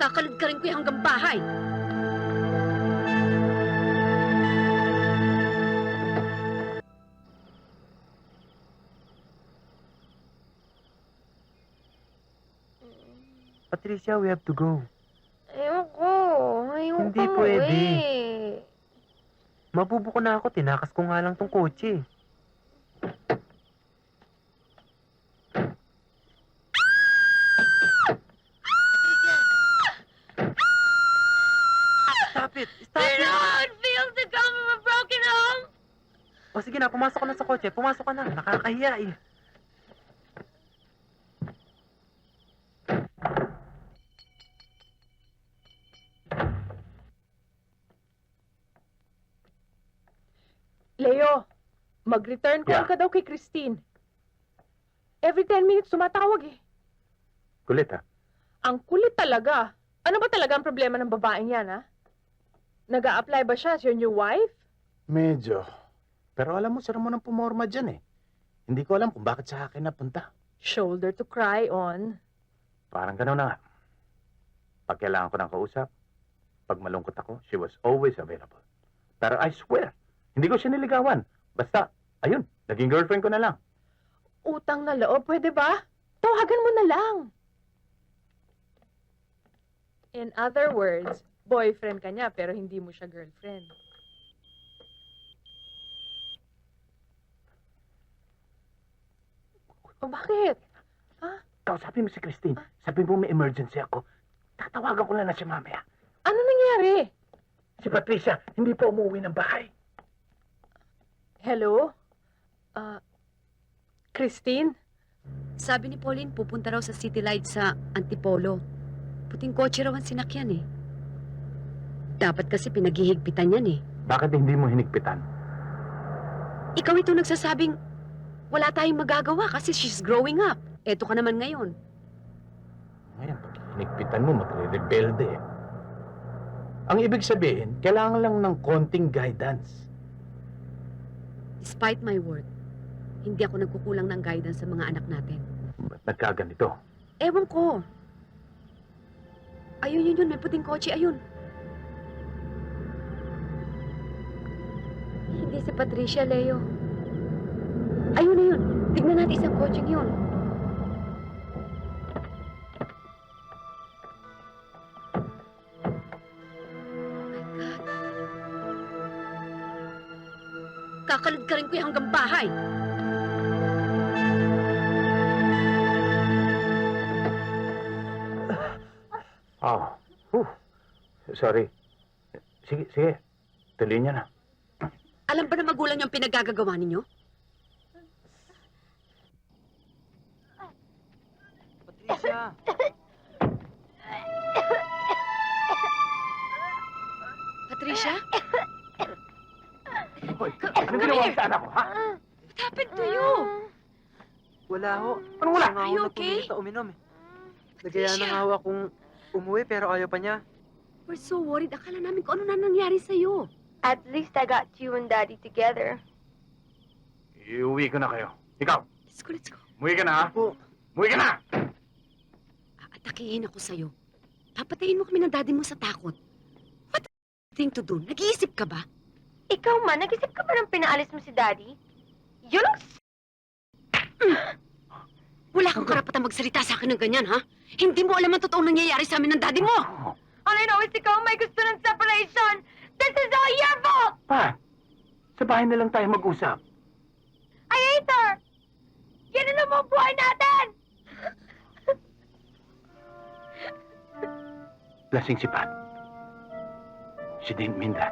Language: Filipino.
Kakalad ka rin ko hanggang bahay. Patricia, we have to go. Ayoko. Ayoko Hindi pwede. Mabubuko na ako, tinakas ko nga lang tong kotse. Stop it! Stop You it! know how it feels to come from a broken home? O sige na, pumasok ka na sa kotse. Pumasok ka na. Nakakahiya eh. Leo, mag-return call Yeah. ka daw kay Christine. Every 10 minutes tumatawag eh. Kulit ha? Ang kulit talaga. Ano ba talaga ang problema ng babaeng yan, ha? Nag-a-apply ba siya as your new wife? Medyo. Pero alam mo, sira mo nang pumorma dyan eh. Hindi ko alam kung bakit sa akin napunta. Shoulder to cry on. Parang gano'n na nga. Pag kailangan ko ng kausap, pag malungkot ako, she was always available. Pero I swear, hindi ko siya niligawan. Basta, ayun, naging girlfriend ko na lang. Utang na loob, pwede ba? Tawagan mo na lang. In other words, boyfriend ka niya pero hindi mo siya girlfriend. O bakit? Kausapin mo si Christine. Sabi mo may emergency ako. Tatawagan ko na si mamaya. Ano nangyari? Si Patricia, hindi pa umuwi ng bahay. Hello? Christine? Sabi ni Pauline, pupunta raw sa City Light sa Antipolo. Puting kotse raw ang sinakyan eh. Dapat kasi pinaghihigpitan yan eh. Bakit hindi mo hinigpitan? Ikaw ito nagsasabing wala tayong magagawa kasi she's growing up. Eto ka naman ngayon. Ngayon, pag hinigpitan mo, magre-rebelde eh. Ang ibig sabihin, kailangan lang ng konting guidance. Despite my work, hindi ako nagkukulang ng guidance sa mga anak natin. Ba't nagkaganito? Ewan ko. Ayun, yun, may puting kotse, ayun. Hindi si Patricia, Leo. Ayun na yun. Tignan natin isang kotseng yun. Kakalad ka rin ko hanggang bahay. Oh. Sorry. Sige. Tuloy niya na. Alam ba na magulang yung pinaggagawa ninyo? Patricia! Patricia? Hoy, anong ginawa mo sa anak ko, ha? What happened to you? Wala ho. Anong wala? Siya nga Are ho you na okay? pumilit na uminom eh. Nagaya na Patricia. nga ho akong umuwi pero ayaw pa niya. We're so worried. Akala namin kung ano na nangyari sa'yo. At least I got you and Daddy together. Iuwi ko na kayo. Ikaw, Let's go. umuwi ka na, ha? Po. Umuwi ka na! Aatakihin ako sa'yo. Papatayin mo kami ng daddy mo sa takot. What the thing to do? Nag-iisip ka ba? Ikaw man, nag-isip ka ba nang pinaalis mo si Daddy? Yun ang Wala kang karapatang magsalita sa akin ng ganyan, ha? Hindi mo alam ang totoong nangyayari sa amin ng daddy mo! All I know is ikaw may gusto ng separation! This is all your fault! Pa, sa bahay na lang tayo mag-usap. I hate her! Yan na naman ang buhay natin! Lasing si Pat. She didn't mean that.